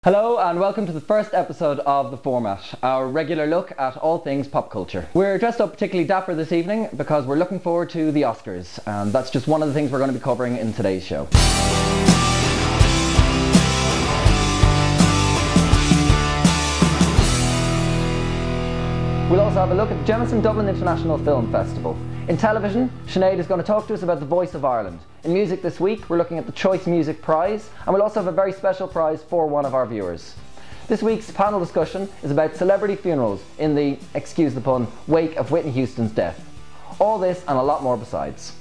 Hello and welcome to the first episode of The Format, our regular look at all things pop culture. We're dressed up particularly dapper this evening because we're looking forward to the Oscars, and that's just one of the things we're going to be covering in today's show. We'll also have a look at the Jameson Dublin International Film Festival. In television, Sinéad is going to talk to us about the Voice of Ireland. In music this week, we're looking at the Choice Music Prize, and we'll also have a very special prize for one of our viewers. This week's panel discussion is about celebrity funerals in the, excuse the pun, wake of Whitney Houston's death. All this and a lot more besides.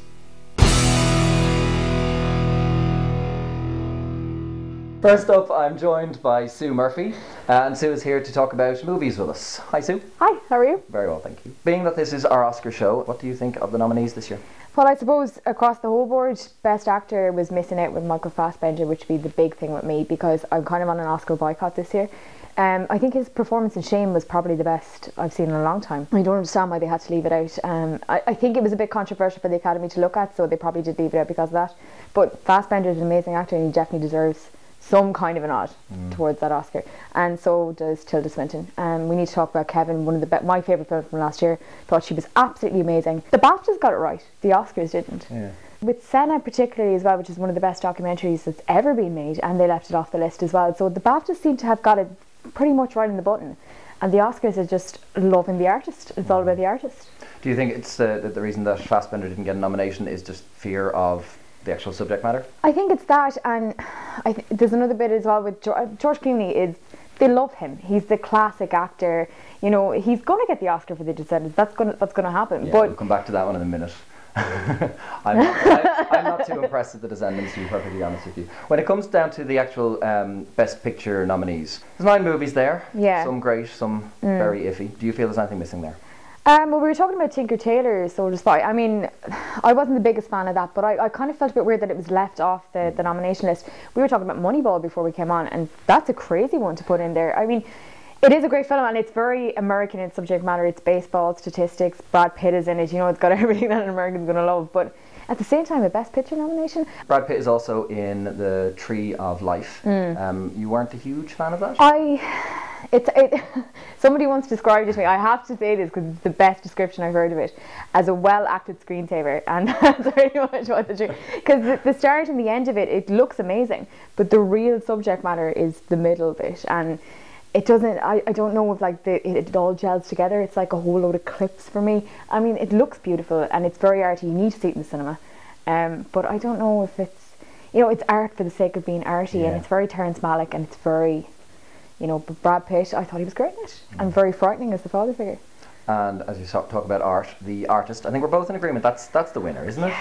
First up, I'm joined by Sue Murphy, and Sue is here to talk about movies with us. Hi Sue. Hi, how are you? Very well, thank you. Being that this is our Oscar show, what do you think of the nominees this year? Well, I suppose across the whole board, Best Actor was missing out with Michael Fassbender, which would be the big thing with me because I'm kind of on an Oscar boycott this year. I think his performance in Shame was probably the best I've seen in a long time. I don't understand why they had to leave it out. I think it was a bit controversial for the Academy to look at, so they probably did leave it out because of that. But Fassbender is an amazing actor and he definitely deserves some kind of a nod towards that Oscar, and so does Tilda Swinton. We need to talk about Kevin, one of the my favourite films from last year. Thought she was absolutely amazing. The BAFTAs got it right, the Oscars didn't. Yeah. With Senna particularly as well, which is one of the best documentaries that's ever been made, and they left it off the list as well. So the BAFTAs seem to have got it pretty much right in the button, and the Oscars are just loving the artist. It's all about the artist. Do you think it's the reason that Fassbender didn't get a nomination is just fear of the actual subject matter? I think it's that, and there's another bit as well with George Clooney. They love him. He's the classic actor. You know, he's going to get the Oscar for The Descendants. That's going to happen. Yeah, but we'll come back to that one in a minute. I'm not too impressed with The Descendants, to be perfectly honest with you. When it comes down to the actual Best Picture nominees, there's 9 movies there. Yeah. Some great, some very iffy. Do you feel there's anything missing there? Well, we were talking about Tinker Tailor Soldier Spy. I mean, I wasn't the biggest fan of that, but I kind of felt a bit weird that it was left off the nomination list. We were talking about Moneyball before we came on, and that's a crazy one to put in there. I mean, it is a great film, and it's very American in subject matter. It's baseball, statistics, Brad Pitt is in it. You know, it's got everything that an American's going to love. But at the same time, a Best Picture nomination. Brad Pitt is also in The Tree of Life. You weren't a huge fan of that? Somebody once described it to me. I have to say this because it's the best description I've heard of it, as a well-acted screensaver, and that's pretty much what the truth. Because the start and the end of it, it looks amazing, but the real subject matter is the middle bit, and it doesn't. I don't know if like it all gels together. It's like a whole load of clips for me. I mean, it looks beautiful and it's very arty. You need to see it in the cinema, but I don't know if it's, you know, it's art for the sake of being arty, and it's very Terrence Malick, and it's very, you know, but Brad Pitt, I thought he was great in it, and very frightening as the father figure. And as you talk about art, the artist, I think we're both in agreement, that's the winner, isn't it?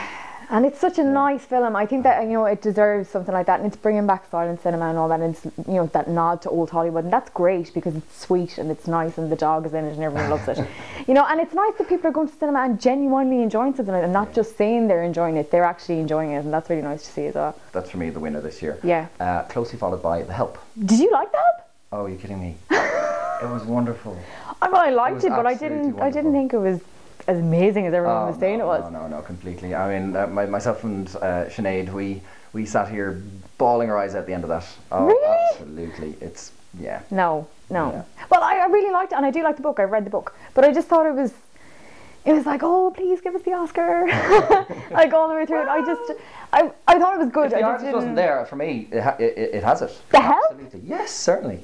And it's such a nice film. I think that, you know, it deserves something like that, and it's bringing back silent cinema and all that, and it's, you know, that nod to old Hollywood, and that's great because it's sweet and it's nice and the dog is in it and everyone loves it. You know, and it's nice that people are going to cinema and genuinely enjoying something like that, and not just saying they're enjoying it, they're actually enjoying it, and that's really nice to see as well. That's for me the winner this year. Yeah. Closely followed by The Help. Did you like that? Oh, are you kidding me? It was wonderful. I liked it, but I didn't think it was as amazing as everyone was saying it was. No, completely. I mean, myself and Sinead, we sat here bawling our eyes out at the end of that. Oh, really? Absolutely. It's, yeah. No. Yeah. Well, I really liked it, and I do like the book. I read the book, but I just thought it was like, oh, please give us the Oscar, like all the way through it. I thought it was good. If the artist wasn't there, for me, it has it. The Help? Absolutely. Yes, certainly.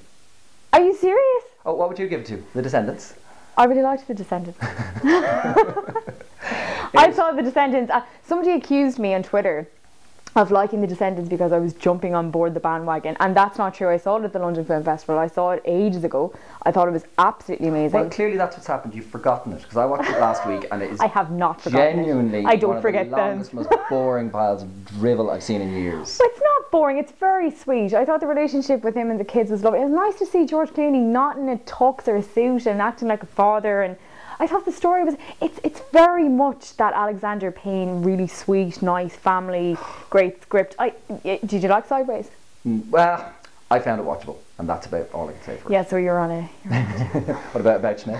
Are you serious? Oh, what would you give it to? The Descendants? I really liked The Descendants. I saw The Descendants. Somebody accused me on Twitter of liking The Descendants because I was jumping on board the bandwagon, and that's not true. I saw it at the London Film Festival. I saw it ages ago. I thought it was absolutely amazing. Well, clearly that's what's happened. You've forgotten it, because I watched it last week, and it is I have not forgotten genuinely it. I don't one forget of the longest, most boring piles of drivel I've seen in years. But it's not boring. It's very sweet. I thought the relationship with him and the kids was lovely. It was nice to see George Clooney not in a tux or a suit and acting like a father, and I thought the story was, it's very much that Alexander Payne, really sweet, nice family, great script. Did you like Sideways? Well, I found it watchable, and that's about all I can say for it. Yeah, so you're on a... What about Schmidt?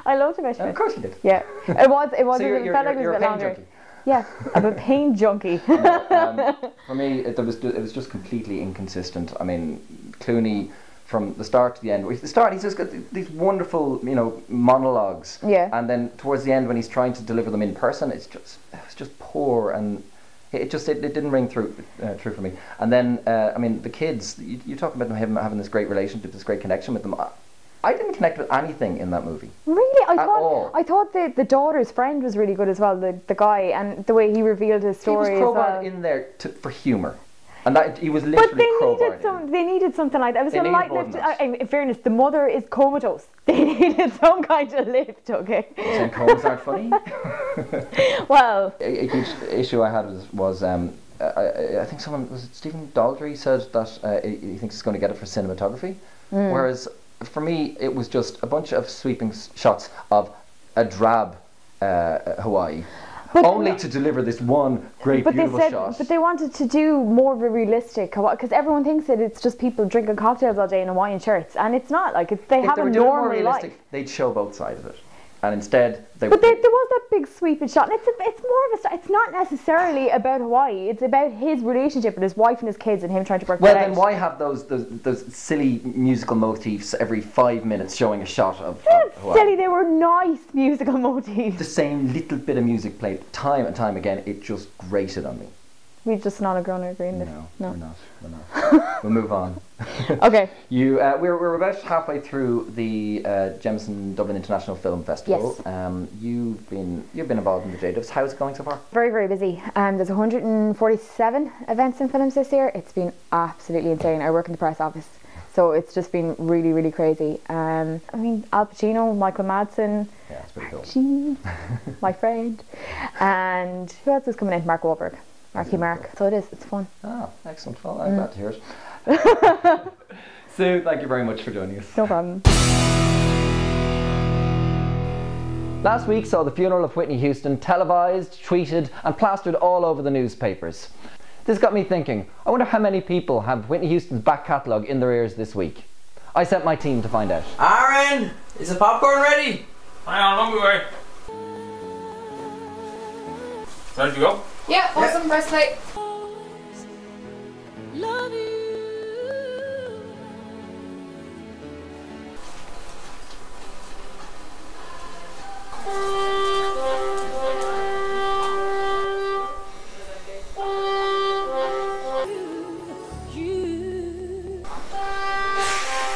I loved about Schmidt. Of course you did. Yeah, it was. So It felt like it was a bit longer. Junkie. Yeah, I'm a pain junkie. For me, it was just completely inconsistent. I mean, Clooney from the start to the end. The start, he's just got these wonderful, you know, monologues. Yeah. And then towards the end, when he's trying to deliver them in person, it's just poor, and it didn't ring true for me. And then, I mean, the kids. You talk about him having this great relationship, this great connection with them. I didn't connect with anything in that movie. Really? I thought the daughter's friend was really good as well, the guy, and the way he revealed his story. He was crowbarred in there for humour. And that he was literally crowbarred. They needed something like that. It was a light lift. In fairness, the mother is comatose. They needed some kind of lift, okay? You're saying comas aren't funny? Well, a huge issue I had was I think was it Stephen Daldry said that he thinks he's going to get it for cinematography, whereas for me it was just a bunch of sweeping shots of a drab Hawaii. Only to deliver this one great, beautiful shot. But they wanted to do more of a realistic, because everyone thinks that it's just people drinking cocktails all day in Hawaiian shirts, and it's not. Like, they have a normal life. They'd show both sides of it, and instead there was that big sweeping shot, and it's more of it's not necessarily about Hawaii. It's about his relationship with his wife and his kids, and him trying to work. Well, then why have those silly musical motifs every 5 minutes showing a shot of Hawaii? Silly, they were nice musical motifs. The same little bit of music played time and time again. It just grated on me. We're just not going to agree on this. No, we're not. We'll move on. Okay. We're about halfway through the Jameson Dublin International Film Festival. Yes. You've been involved in the JDubs. How's it going so far? Very, very busy. There's 147 events and films this year. It's been absolutely insane. I work in the press office, so it's just been really, really crazy. I mean, Al Pacino, Michael Madsen, yeah, it's pretty cool. my friend, and who else is coming in? Mark Wahlberg. Mark. So it's fun. Ah, excellent. Well, I'm glad to hear it. Sue, thank you very much for joining us. No problem. Last week saw the funeral of Whitney Houston televised, tweeted and plastered all over the newspapers. This got me thinking, I wonder how many people have Whitney Houston's back catalogue in their ears this week. I sent my team to find out. Aaron, is the popcorn ready? Hang on, don't be worried. Ready to go? Yeah, awesome, press play. Love you.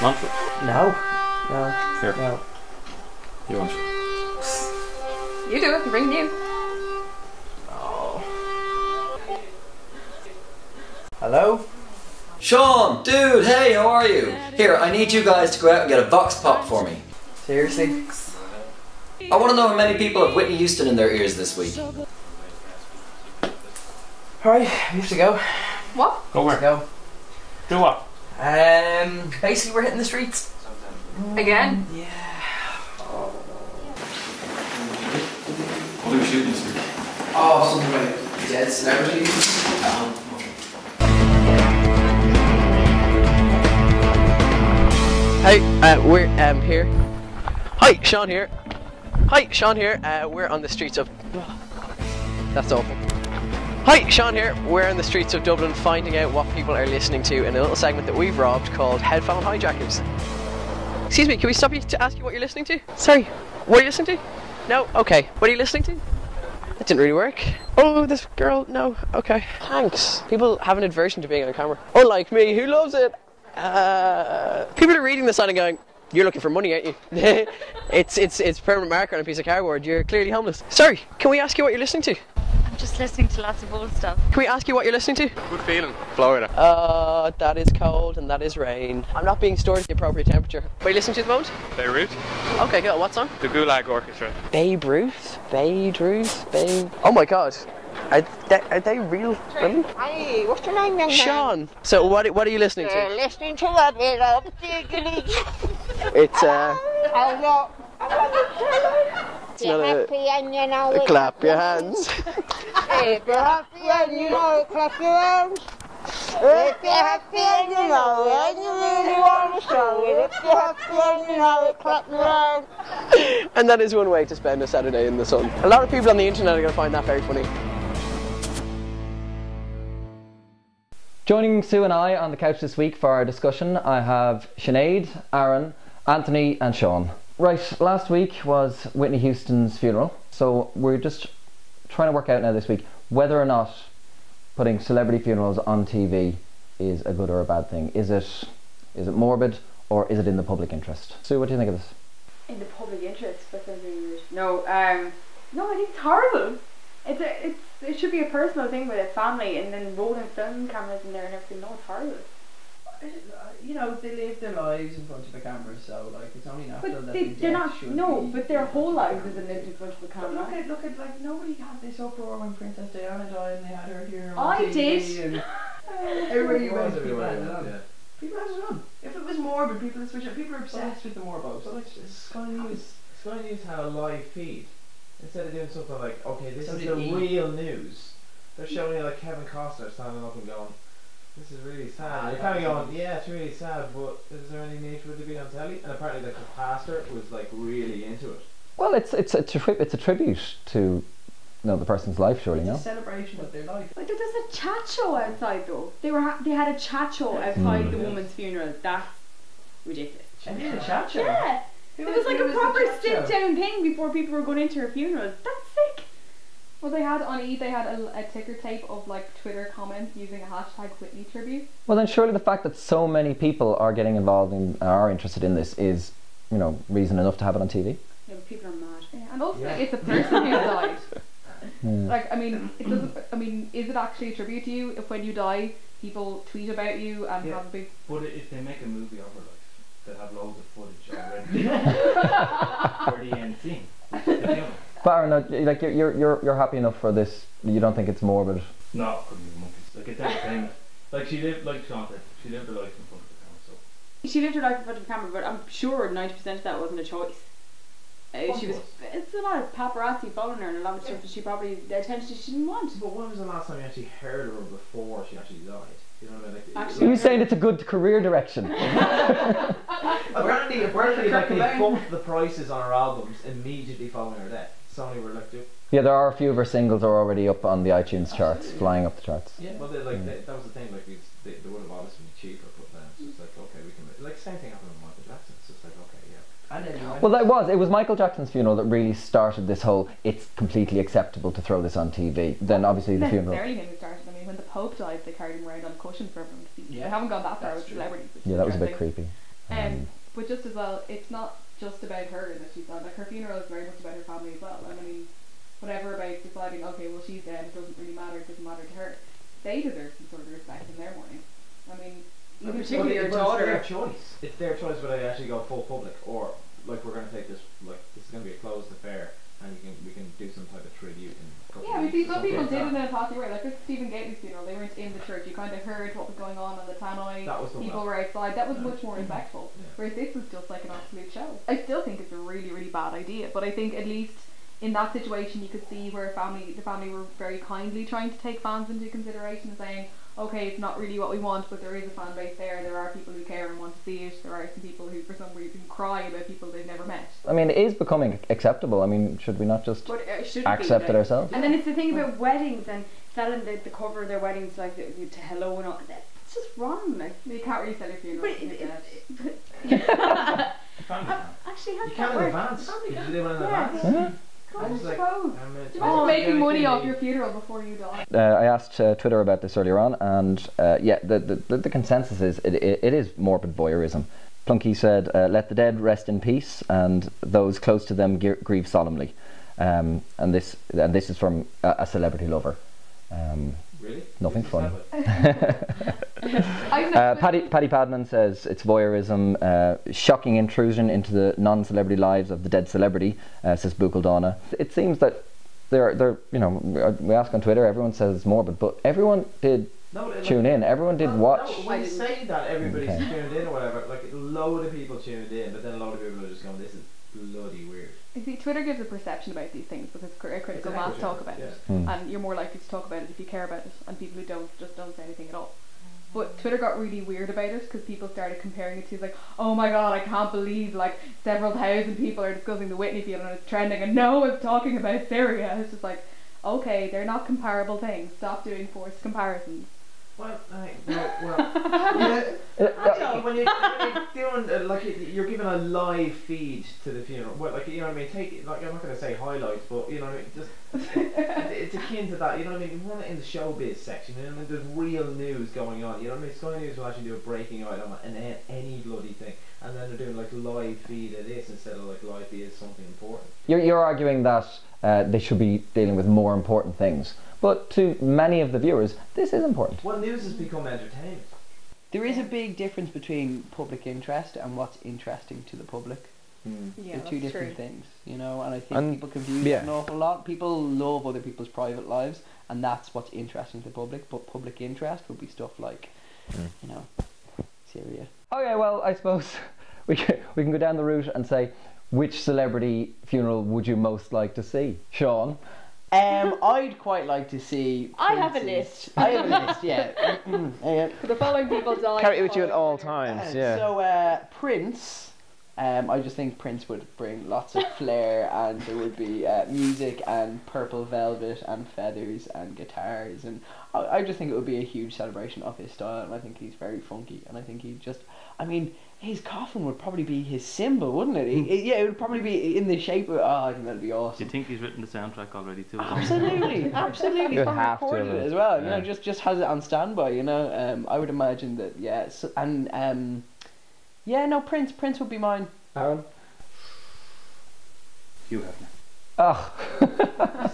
Want it? No. Here. No. You want it? You do it, bring you. Hello? Sean, dude, hey, how are you? Here, I need you guys to go out and get a Vox Pop for me. Seriously? I want to know how many people have Whitney Houston in their ears this week. Alright, we have to go. What? Go where? Go. Do what? Basically we're hitting the streets. Again? Yeah. What are we shooting this week? Oh, something about dead celebrities. Hey, we're here. Hi, Sean here. Hi, Sean here. We're on the streets of... That's awful. Hi, Sean here. We're on the streets of Dublin finding out what people are listening to in a little segment that we've robbed called Headphone Hijackers. Excuse me, can we stop you to ask you what you're listening to? Sorry, what are you listening to? No? Okay. What are you listening to? That didn't really work. Oh, this girl, no. Okay. Thanks. People have an aversion to being on camera. Unlike me, who loves it. People are reading this sign and going, you're looking for money, aren't you? it's permanent marker on a piece of cardboard. You're clearly homeless. Sorry, can we ask you what you're listening to? I'm just listening to lots of old stuff. Can we ask you what you're listening to? Good feeling, Florida. That is cold and that is rain. I'm not being stored at the appropriate temperature. What are you listening to at the moment? Beirut. Okay, cool. What song? The Gulag Orchestra. Babe Ruth? Oh my god. Are they real women? Hey, what's your name, young man? Sean. So what are you listening to? Listening to a bit of Diggly. It's Hello. It's not happy and you know it. clap your hands. If you're happy and you know it, clap your hands. If you're happy and you know it, and you really want to show it. If you're happy and you know it, clap your hands. And that is one way to spend a Saturday in the sun. A lot of people on the internet are going to find that very funny. Joining Sue and I on the couch this week for our discussion, I have Sinead, Aaron, Anthony and Sean. Right, last week was Whitney Houston's funeral, so we're just trying to work out now this week whether or not putting celebrity funerals on TV is a good or a bad thing. Is it morbid or is it in the public interest? Sue, what do you think of this? In the public interest, that sounds really weird. No, no, I think it's horrible. It should be a personal thing with a family, and then rolling film cameras in there and everything. No, it's horrible. You know, they live their lives in front of a camera, so like it's only natural But that they're not. should No, be, but their whole lives isn't lived in front of a But camera. look at like nobody had this uproar when Princess Diana died and they had her here on I TV did. and everywhere you went, Was people had it everywhere, on. yeah. People had it on. If it was morbid, people would switch it. People are obsessed with the morbos. But like Sky News had a live feed instead of doing something like, okay, this So is did the E! real news. They're showing you like Kevin Costner standing up and going, this is really sad. You're kind of going, yeah, it's really sad, but is there any need for it to be on telly? And apparently, like the pastor was like really into it. Well, it's a tribute to the person's life, surely, It's no? a celebration of their life. Like there's a chat show outside though. They had a chat show outside the woman's funeral. That's ridiculous. And did a chat show. Yeah, it was like who a was the proper chat show? sit down thing before people were going into her funeral. That's sick. Well, they had on E, they had a ticker tape of like Twitter comments using a hashtag Whitney tribute. Well, then surely the fact that so many people are getting involved in, are interested in this is, reason enough to have it on TV. Yeah, but people are mad. Yeah, and also Yeah. it's a person who died. Yeah. Like, I mean, it doesn't. I mean, is it actually a tribute to you if when you die, people tweet about you and Yeah. have a big? But if they make a movie of her life, they'll have loads of footage already for the end scene. Which is the film. But Aaron, no, like you're happy enough for this. You don't think it's morbid? No, couldn't be monkeys. Like it's entertainment. Like she lived, like Sean said, she lived her life in front of the camera. So She lived her life in front of the camera, but I'm sure 90% of that wasn't a choice. She was. It's a lot of paparazzi following her and a lot of stuff that she probably the attention she didn't want. But when was the last time you actually heard of her before she actually died? You know what I mean? Like, Actually, Are you saying it's a good career direction? apparently, like they bumped the prices on her albums immediately following her death. Sony were like, Yeah, there are a few of her singles are already up on the iTunes charts, flying up the charts. yeah, but they, like that was the thing. Like they would have obviously been cheaper, but then it's just like, okay, we can like same thing happened with Michael Jackson. It's just like, okay, yeah. And then Well, it was Michael Jackson's funeral that really started this whole, it's completely acceptable to throw this on TV. Then obviously the funeral. Necessarily him who started. I mean, when the Pope died, they carried him around on a cushion for everyone to see. Yeah, They haven't gone that far that's with true. celebrities. which Yeah, is that was a bit interesting. creepy. But just as well, it's not just about her that she's done. Like her funeral is very much about her family as well. And I mean, whatever about deciding, okay, well she's dead, it doesn't really matter, it doesn't matter to her. They deserve some sort of respect in their mourning. I mean, even particularly your daughter. It's their choice. It's their choice whether they actually go full public or like we're going to take this like this is going to be a closed affair and we can do some type of tribute. Yeah, I mean, some people did it in a party way. Like with Stephen Gately's funeral, they weren't in the church. You kind of heard what was going on the tannoy. That was the People one. were outside. That was much more respectful. Yeah. Whereas this was just like an absolute show. I still think it's a really, really bad idea. But I think at least in that situation, you could see where the family were very kindly trying to take fans into consideration and saying, okay, it's not really what we want, but there is a fan base there. There are people who care and want to see it. There are some people who, for some reason, cry about people they've never met. I mean, it is becoming acceptable. I mean, should we not just But it shouldn't accept be, it ourselves? And then it's the thing about weddings and selling the cover of their weddings like to hello and all. It's just wrong. Like. You can't really sell your funeral. But when you're dead. Actually, how You does can't that in work? advance. You can do it in Yeah. advance. Yeah. I It's like, suppose. Imagine making money off your funeral before you die. I asked Twitter about this earlier on, and the consensus is it is morbid voyeurism. Plunky said, "Let the dead rest in peace, and those close to them grieve solemnly." And this is from a celebrity lover. Really? Nothing This is funny. sad, Paddy Padman says it's voyeurism, shocking intrusion into the non-celebrity lives of the dead celebrity, says Buchaldana. It seems that they're we ask on Twitter, everyone says it's morbid, but everyone did tune in, everyone did watch. No, when you say that everybody's Okay. tuned in or whatever, like a load of people tuned in, but then a load of people are just going, this is bloody weird. You see, Twitter gives a perception about these things because critical It's an mass echo talk chamber, about it, yeah. and you're more likely to talk about it if you care about it, and people who don't just don't say anything at all. But Twitter got really weird about it because people started comparing it to like, oh my god, I can't believe like several thousand people are discussing the Whitney funeral and it's trending, and no one's talking about Syria. It's just like, okay, they're not comparable things. Stop doing forced comparisons. Well, actually, when you're doing like you're giving a live feed to the funeral. Well, like, you know what I mean. Take it, like, I'm not going to say highlights, but you know what I mean. Just it's akin to that. You know what I mean. You run it in the showbiz section. You know what I mean. There's real news going on. You know what I mean. Sky News will actually do a breaking item and then any bloody thing, and then they're doing like live feed of this instead of like live feed of something important. You're arguing that they should be dealing with more important things. But to many of the viewers, this is important. Well, news has become entertainment. There is a big difference between public interest and what's interesting to the public. Yeah, They're two different true. things, you know, and I think people confuse it an awful lot. People love other people's private lives, and that's what's interesting to the public, but public interest would be stuff like, you know, Syria. Okay, well, I suppose we can go down the route and say, which celebrity funeral would you most like to see? Sean? I'd quite like to see Prince's. I have a list. I have a list, yeah. For the following people die. Carry it with you at all times, yeah. So Prince, I just think Prince would bring lots of flair, and there would be music and purple velvet and feathers and guitars, and I just think it would be a huge celebration of his style, and I think he's very funky, and I think he just, I mean, his coffin would probably be his symbol, wouldn't it? Yeah, it would probably be in the shape of, I think that'd be awesome. Do you think he's written the soundtrack already too? Absolutely, absolutely. He's You'd probably have to recorded have it it. as well, you Yeah. know, just has it on standby, you know. I would imagine that, yeah, so, and yeah, no, Prince would be mine. Aaron? Hugh Hefner. Oh.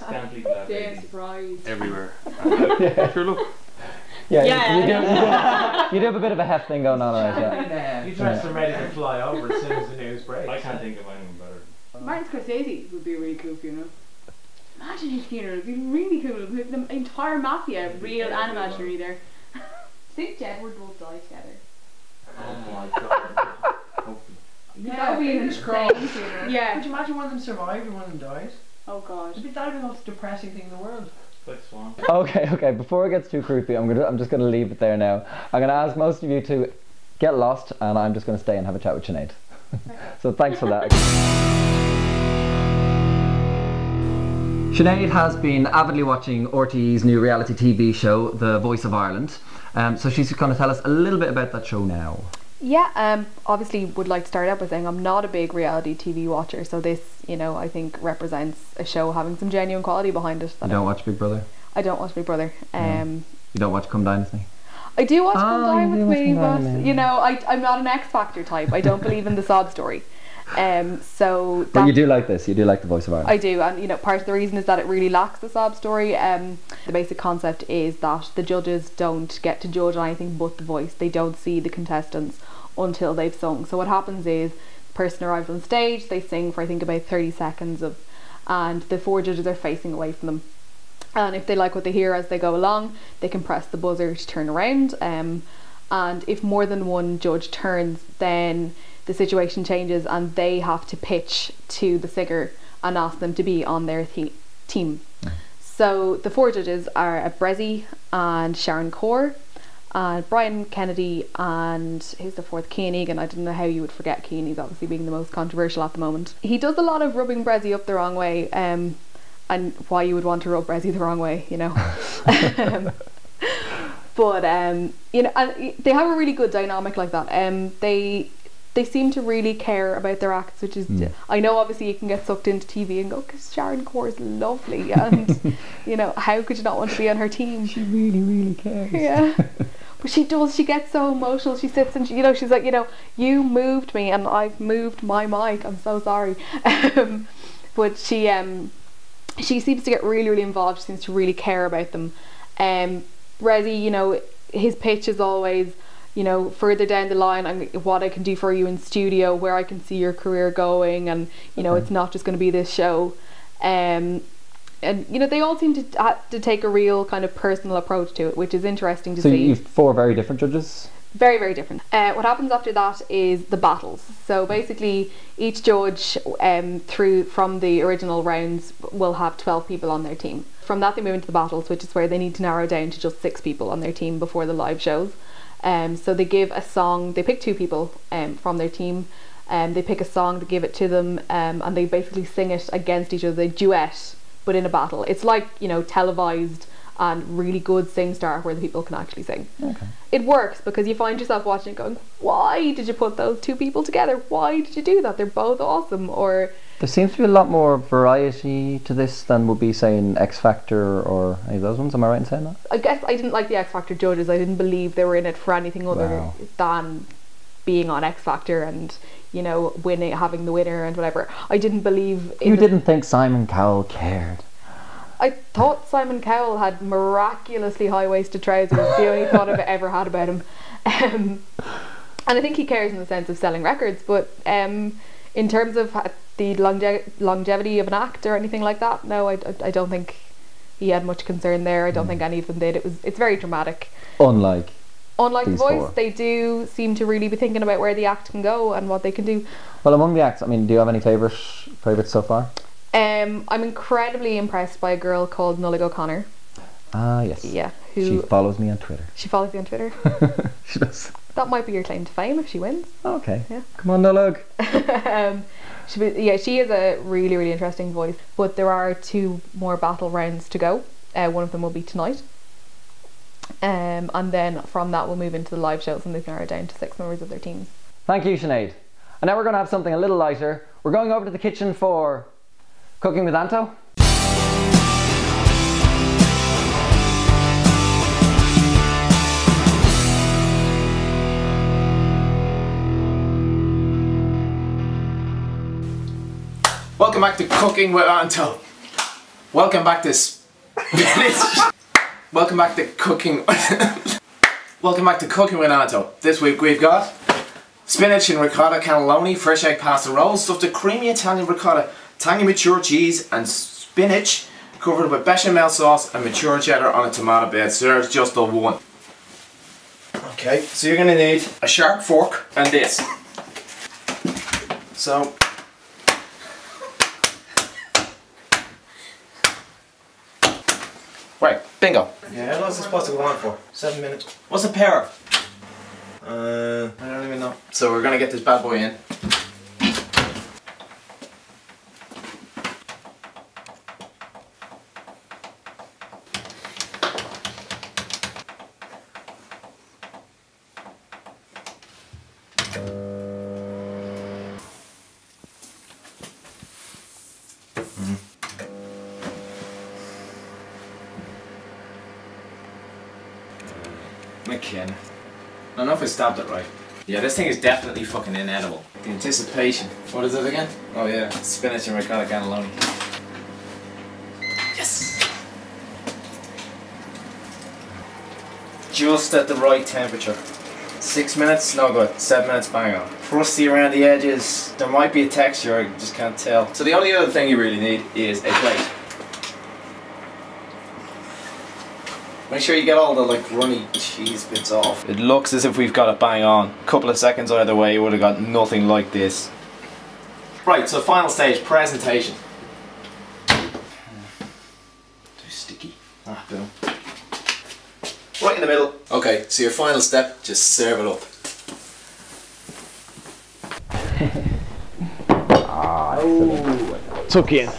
Scantily clad Damn ladies surprise. everywhere. Yeah. Sure, look. Yeah, you do have a bit of a heft thing going on, right? Yeah. You dressed them ready to fly over as soon as the news breaks. I can't think of anyone better. Martin Scorsese would be a really cool funeral. Imagine his funeral, it'd be really cool. The entire mafia, real and imaginary there. Think Jedward both die together. Oh my god. Hopefully. That would be an insane funeral. Yeah. Could you imagine one of them survived and one of them died? Oh god. That would be the most depressing thing in the world. Like Swan. Okay, before it gets too creepy, I'm just gonna leave it there now. I'm gonna ask most of you to get lost, and I'm just gonna stay and have a chat with Sinead. So thanks for that. Sinead has been avidly watching RTE's new reality TV show, The Voice of Ireland. So she's going to tell us a little bit about that show now. Yeah, obviously would like to start out by saying I'm not a big reality TV watcher, so this, you know, I think represents a show having some genuine quality behind it. You don't watch Big Brother? I don't watch Big Brother. You don't watch Come Dynasty? I do watch Come Dine you with do me, watch Come but Dine, you know, I'm not an X Factor type. I don't believe in the sob story. So But you do like this, you do like The Voice of Ireland. I do, and you know, part of the reason is that it really lacks the sob story. The basic concept is that the judges don't get to judge anything but the voice. They don't see the contestants until they've sung. So what happens is the person arrives on stage, they sing for I think about 30 seconds and the four judges are facing away from them. And if they like what they hear as they go along, they can press the buzzer to turn around. And if more than one judge turns, then the situation changes and they have to pitch to the singer and ask them to be on their team. So the four judges are Brezzy and Sharon Core and Brian Kennedy and who's the fourth? Cian Egan. I don't know how you would forget Cian. He's obviously being the most controversial at the moment. He does a lot of rubbing Brezzy up the wrong way, and why you would want to rub Brezzy the wrong way, you know. But you know, and they have a really good dynamic like that. They seem to really care about their acts, which is I know obviously you can get sucked into TV and go, because Sharon Core is lovely, and you know, how could you not want to be on her team? She really cares. Yeah. But she does, she gets so emotional. She sits and she, you know, she's like, you know, you moved me and I've moved my mic, I'm so sorry. But she seems to get really involved. She seems to really care about them. Brezzy, you know, his pitch is always, you know, further down the line, what I can do for you in studio, where I can see your career going, and you know, it's not just going to be this show. And you know, they all seem to take a real kind of personal approach to it, which is interesting to see. So you've four very different judges? Very different. What happens after that is the battles. So basically each judge from the original rounds will have 12 people on their team. From that they move into the battles, which is where they need to narrow down to just 6 people on their team before the live shows. So they give a song, they pick 2 people from their team, they pick a song, they give it to them, and they basically sing it against each other, they duet, but in a battle. It's like, you know, televised and really good sing star where the people can actually sing. Okay. It works because you find yourself watching it going, why did you put those two people together? Why did you do that? They're both awesome. Or There seems to be a lot more variety to this than would be, say, in X Factor or any of those ones. Am I right in saying that? I guess I didn't like the X Factor judges. I didn't believe they were in it for anything other Wow. than being on X Factor and, you know, winning, having the winner and whatever. I didn't believe in You didn't think Simon Cowell cared? I thought Simon Cowell had miraculously high-waisted trousers. The only thought I've ever had about him. And I think he cares in the sense of selling records, but in terms of the longevity of an act or anything like that, no, I don't think he had much concern there. I don't think any of them did. It's very dramatic. Unlike The these Voice, four. they do seem to really be thinking about where the act can go and what they can do. Well, among the acts, I mean, do you have any favourites so far? I'm incredibly impressed by a girl called Nullig O'Connor. Ah, yes. Yeah, She follows me on Twitter. She follows you on Twitter. She does. That might be your claim to fame if she wins. Okay. Yeah. Come on, Nullig. She is a really, really interesting voice. But there are 2 more battle rounds to go. One of them will be tonight. And then from that we'll move into the live shows, and they've narrowed down to 6 members of their teams. Thank you, Sinead. And now we're going to have something a little lighter. We're going over to the kitchen for Cooking with Anto. Welcome back to Cooking with Anto. Welcome back to Welcome back to Cooking. Welcome back to Cooking with Anto. This week we've got spinach and ricotta cannelloni, fresh egg pasta rolls, stuffed with creamy Italian ricotta, tangy mature cheese, and spinach covered with bechamel sauce and mature cheddar on a tomato bed. Serves just the one. Okay, so you're gonna need a sharp fork and this. So. Right, bingo. Yeah, how long is this supposed to go on for? 7 minutes. What's a pair? I don't even know. So we're gonna get this bad boy in. McKin. I don't know if I stabbed it right. Yeah, this thing is definitely fucking inedible. The anticipation. What is it again? Oh yeah, spinach and ricotta cannelloni. Yes! Just at the right temperature. 6 minutes? No good. 7 minutes, bang on. Crusty around the edges. There might be a texture, I just can't tell. So the only other thing you really need is a plate. Make sure you get all the like runny cheese bits off. It looks as if we've got it bang on. A couple of seconds either way, you would have got nothing like this. Right, so final stage, presentation. Too sticky. Ah, boom. Right in the middle. Okay, so your final step, just serve it up. Tuck in.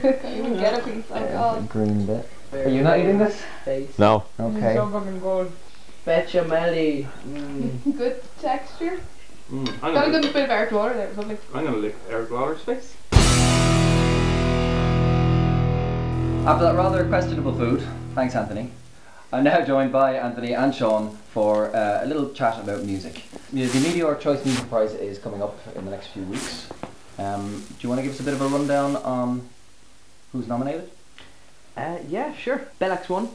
Okay. Get a piece, oh god. Green bit. Are you not eating this? No. Okay. So fucking good. Bechamel-y. Good texture. I'm Got a gonna, good bit of Eric water there, lovely. I'm gonna lick Eric Lawler's face. After that rather questionable food, thanks Anthony, I'm now joined by Anthony and Sean for a little chat about music. The Meteor Choice Music Prize is coming up in the next few weeks. Do you want to give us a bit of a rundown on who's nominated? Yeah, sure. Bellax won,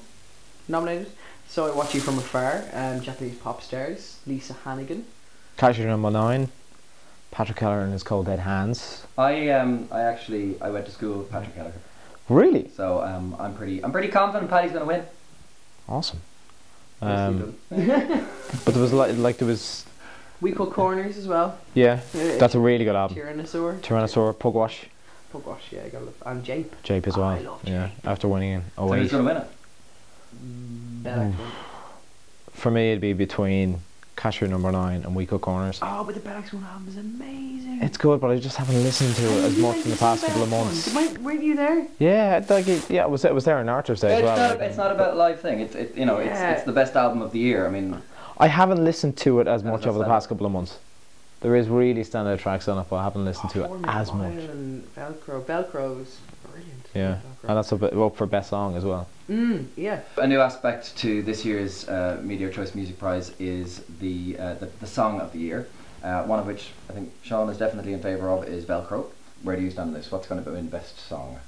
nominated. So I Watch You From Afar, Japanese pop stars, Lisa Hannigan. Category number 9, Patrick Keller and His Cold Dead Hands. I went to school with Patrick Keller. Really? So I'm pretty confident Paddy's going to win. Awesome. Nicely But there was like there was. We Cut Corners as well. Yeah, that's a really good album. Tyrannosaur, Pugwash. Pugwash, yeah, I got it. And Jape. Jape as well. I love Jape. Yeah, after winning in 08. So who's going to win it? Bellax won. For me, it'd be between Cashier Number 9 and We Cut Corners. Oh, but the Bellix one album is amazing. It's good, but I just haven't listened to it as much in the past couple of months. Weren't you there? Yeah, like it was there in Arthur's Day as well. It's not about a live thing. It's the best album of the year. I mean, I haven't listened to it as much over the past couple of months. There is really standout tracks on it, but I haven't listened to it as much. And Velcro's brilliant. Yeah, and that's up for best song as well. Yeah. A new aspect to this year's Meteor Choice Music Prize is the song of the year. One of which I think Sean is definitely in favour of is Velcro. Where do you stand on this? What's going to win best song?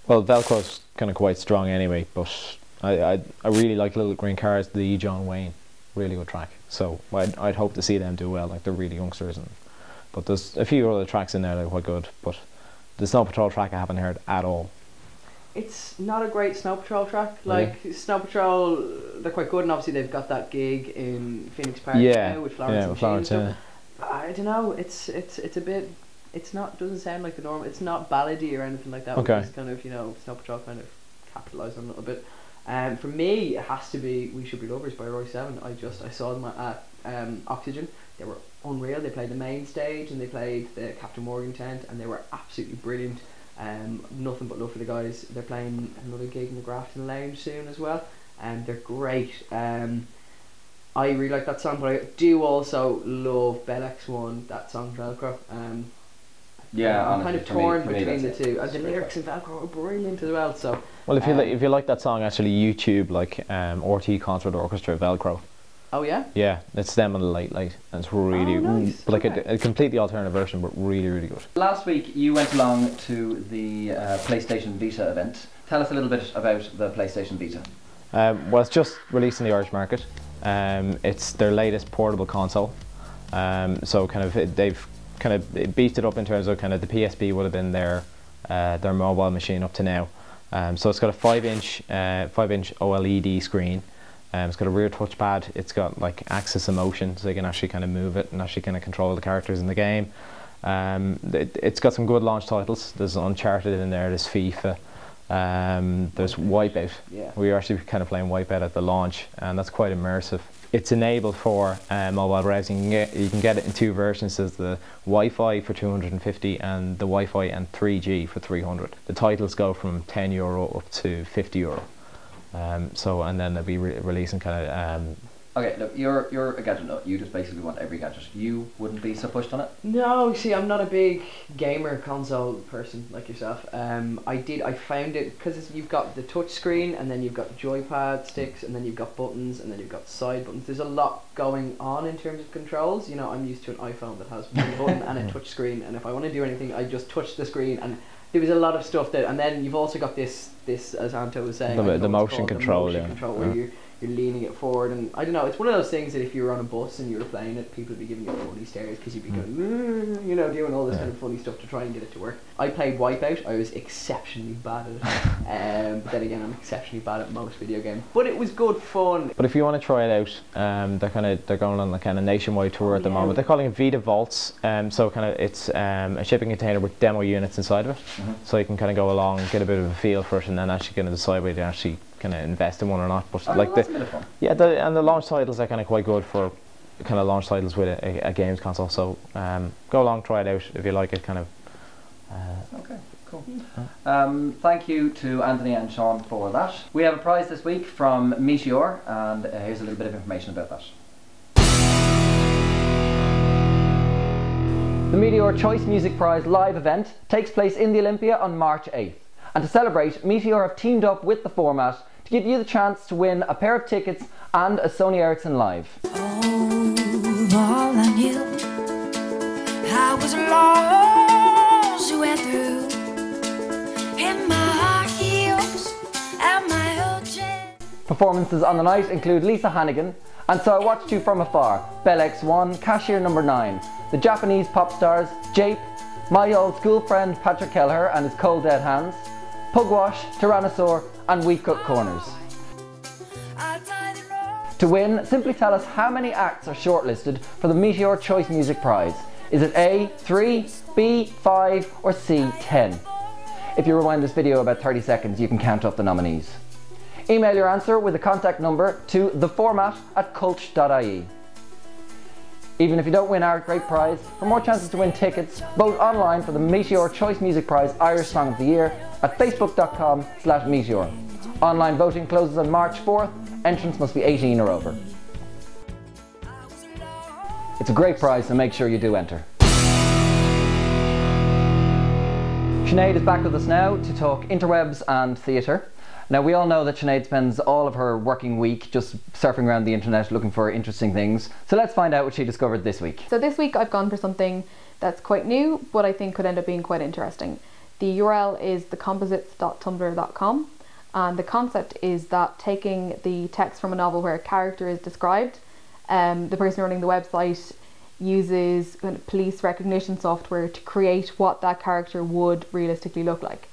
Well, Velcro's kind of quite strong anyway, but I really like Little Green Cars, the John Wayne. Really good track. So I'd hope to see them do well. Like, they're really youngsters, but there's a few other tracks in there that are quite good. But the Snow Patrol track I haven't heard at all. It's not a great Snow Patrol track. Like, Snow Patrol, they're quite good, and obviously they've got that gig in Phoenix Park now with Florence and Sheen. I don't know. It's a bit. It's not. Doesn't sound like the normal. It's not ballady or anything like that. Okay. It's kind of, Snow Patrol kind of capitalised on it a little bit. For me, it has to be We Should Be Lovers by Roy 7. I saw them at Oxygen. They were unreal. They played the main stage and they played the Captain Morgan tent, and they were absolutely brilliant. Nothing but love for the guys. They're playing another gig in the Grafton Lounge soon as well, and they're great. I really like that song, but I do also love Bellix one, that song Velcro. I'm kind of torn between the two. And the lyrics in Velcro are brilliant as well. So, well, if you like that song, actually YouTube RT Concert Orchestra Velcro. Oh yeah? Yeah, it's them on the Late Late, and it's really like a completely alternative version, but really, really good. Last week you went along to the PlayStation Vita event. Tell us a little bit about the PlayStation Vita. Well, it's just released in the Irish market. It's their latest portable console. So they've kind of beefed it up in terms of kind of the PSP would have been their mobile machine up to now. So it's got a 5-inch OLED screen. It's got a rear touchpad. It's got like axis of motion, so you can actually kind of move it and actually kind of control the characters in the game. It's got some good launch titles. There's Uncharted in there. There's FIFA. There's Wipeout. Yeah. We were actually kind of playing Wipeout at the launch, and that's quite immersive. It's enabled for mobile browsing. You can get it in two versions. There's the Wi-Fi for 250 and the Wi-Fi and 3G for 300. The titles go from €10 up to €50. And then they'll be releasing kind of. Okay, look, you're a gadget nut. You just basically want every gadget. You wouldn't be so pushed on it? No, see, I'm not a big gamer console person like yourself. I found it because you've got the touch screen, and then you've got joypad sticks, and then you've got buttons, and then you've got side buttons. There's a lot going on in terms of controls. I'm used to an iPhone that has one button and a touch screen, and if I want to do anything, I just touch the screen, and there was a lot of stuff that. And then you've also got this as Anto was saying, the motion control, where you're leaning it forward, and I don't know, it's one of those things that if you were on a bus and you were playing it, people would be giving you funny stares because you'd be going, doing all this kind of funny stuff to try and get it to work. I played Wipeout. I was exceptionally bad at it, but then again, I'm exceptionally bad at most video games. But it was good fun. But if you want to try it out, they're going on a kind of nationwide tour at the moment. They're calling it Vita Vaults. So kind of it's a shipping container with demo units inside of it. So you can kind of go along, get a bit of a feel for it, and then actually kind of decide whether you actually kind of invest in one or not. But that's a bit of fun. And the launch titles are kind of quite good for kind of launch titles with a games console. So go along, try it out if you like it. Kind of. Okay, cool. Thank you to Anthony and Sean for that. We have a prize this week from Meteor, and here's a little bit of information about that. The Meteor Choice Music Prize live event takes place in the Olympia on March 8th. And to celebrate, Meteor have teamed up with the format to give you the chance to win a pair of tickets and a Sony Ericsson Live. All I knew, I was lost, went through, in my high heels and my old jet. Performances on the night include Lisa Hannigan, and So I Watched You From Afar, Bellix 1, Cashier Number 9, the Japanese pop stars Jape, my old school friend Patrick Kelleher and his Cold Dead Hands, Pugwash, Tyrannosaur and We Cut Corners. To win, simply tell us how many acts are shortlisted for the Meteor Choice Music Prize. Is it A, 3, B, 5 or C, 10? If you rewind this video about 30 seconds, you can count up the nominees. Email your answer with a contact number to theformat@culch.ie. Even if you don't win our great prize, for more chances to win tickets, vote online for the Meteor Choice Music Prize Irish Song of the Year at facebook.com/Meteor. Online voting closes on March 4th. Entrants must be 18 or over. It's a great prize, so make sure you do enter. Sinead is back with us now to talk interwebs and theatre. Now, we all know that Sinead spends all of her working week just surfing around the internet looking for interesting things. So let's find out what she discovered this week. So this week I've gone for something that's quite new, but I think could end up being quite interesting. The URL is thecomposites.tumblr.com, and the concept is that taking the text from a novel where a character is described, the person running the website uses kind of police recognition software to create what that character would realistically look like.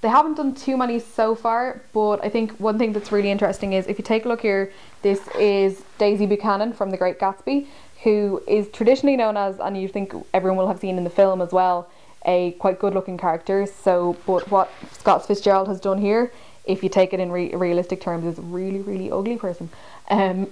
They haven't done too many so far, but I think one thing that's really interesting is if you take a look here, this is Daisy Buchanan from The Great Gatsby, who is traditionally known as, and you think everyone will have seen in the film as well, a quite good looking character. So, but what Scott Fitzgerald has done here, if you take it in realistic terms, is a really, really ugly person.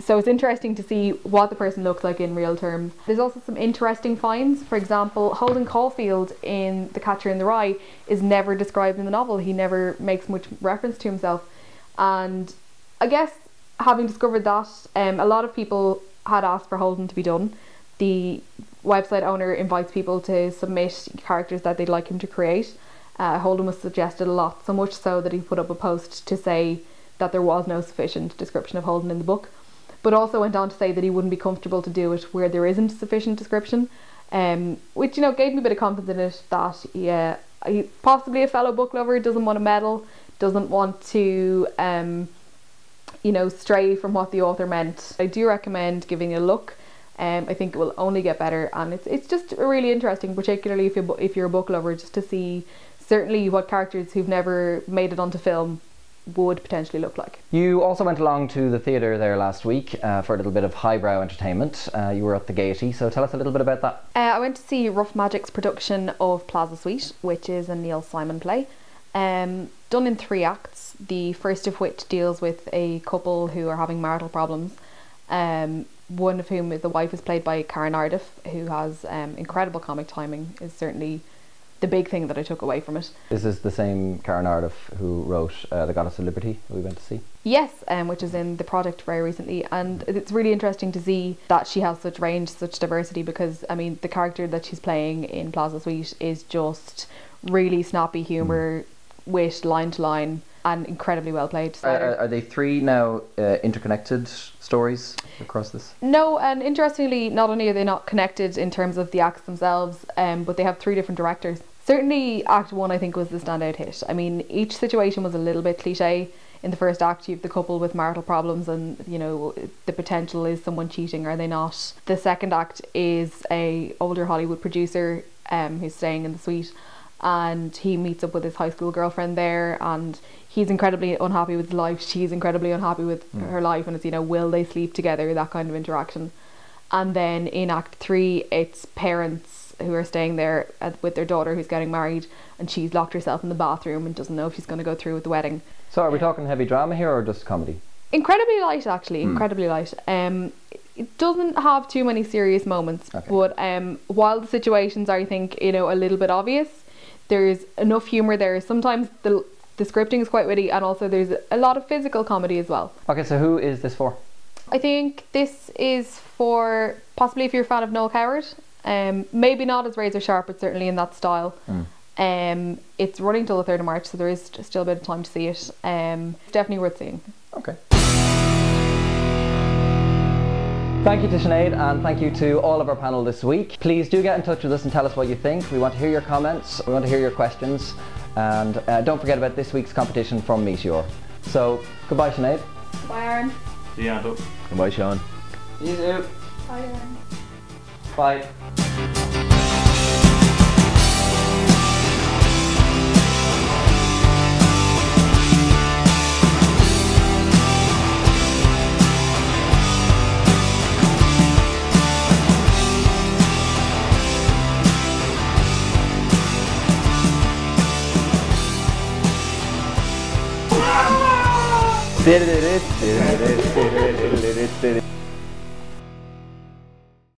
So it's interesting to see what the person looks like in real terms. There's also some interesting finds. For example, Holden Caulfield in The Catcher in the Rye is never described in the novel. He never makes much reference to himself. And I guess having discovered that, a lot of people had asked for Holden to be done. The website owner invites people to submit characters that they'd like him to create. Holden was suggested a lot, so much so that he put up a post to say that there was no sufficient description of Holden in the book, but also went on to say that he wouldn't be comfortable to do it where there isn't sufficient description, which, you know, gave me a bit of confidence in it that, yeah, possibly a fellow book lover doesn't want to meddle, doesn't want to, you know, stray from what the author meant. I do recommend giving it a look. I think it will only get better, and it's just really interesting, particularly if you're a book lover, just to see certainly what characters who've never made it onto film would potentially look like. You also went along to the theatre there last week for a little bit of highbrow entertainment. You were at the Gaiety, so tell us a little bit about that. I went to see Rough Magic's production of Plaza Suite, which is a Neil Simon play, done in 3 acts, the first of which deals with a couple who are having marital problems, one of whom, the wife, is played by Karen Ardif, who has incredible comic timing, is certainly the big thing that I took away from it. This is the same Karen Ardif who wrote The Goddess of Liberty that we went to see? Yes, which is in The Project very recently, and it's really interesting to see that she has such range, such diversity, because I mean the character that she's playing in Plaza Suite is just really snappy humour with line to line and incredibly well played. So Are they 3 now interconnected stories across this? No, and interestingly, not only are they not connected in terms of the acts themselves, but they have 3 different directors. Certainly Act 1 I think was the standout hit. I mean, each situation was a little bit cliche. In the first act you have the couple with marital problems and, you know, the potential is someone cheating, are they not? The second act is a older Hollywood producer who's staying in the suite, and he meets up with his high school girlfriend there, and he's incredibly unhappy with his life, she's incredibly unhappy with her life, and it's, you know, will they sleep together, that kind of interaction. And then in Act 3 it's parents who are staying there with their daughter who's getting married, and she's locked herself in the bathroom and doesn't know if she's going to go through with the wedding. So are we talking heavy drama here or just comedy? Incredibly light, actually, incredibly light. It doesn't have too many serious moments, but while the situations are, I think, you know, a little bit obvious, there's enough humour there. Sometimes the scripting is quite witty, and also there's a lot of physical comedy as well. Okay, so who is this for? I think this is for possibly if you're a fan of Noel Coward. Maybe not as razor sharp, but certainly in that style. It's running till the 3rd of March, so there is still a bit of time to see it. It's definitely worth seeing. Okay. Thank you to Sinead, and thank you to all of our panel this week. Please do get in touch with us and tell us what you think. We want to hear your comments, we want to hear your questions, and don't forget about this week's competition from Meteor. So, goodbye Sinead. Bye Aaron. See you, Anto. Goodbye Sean. You too. Bye Aaron. Bye. Did it.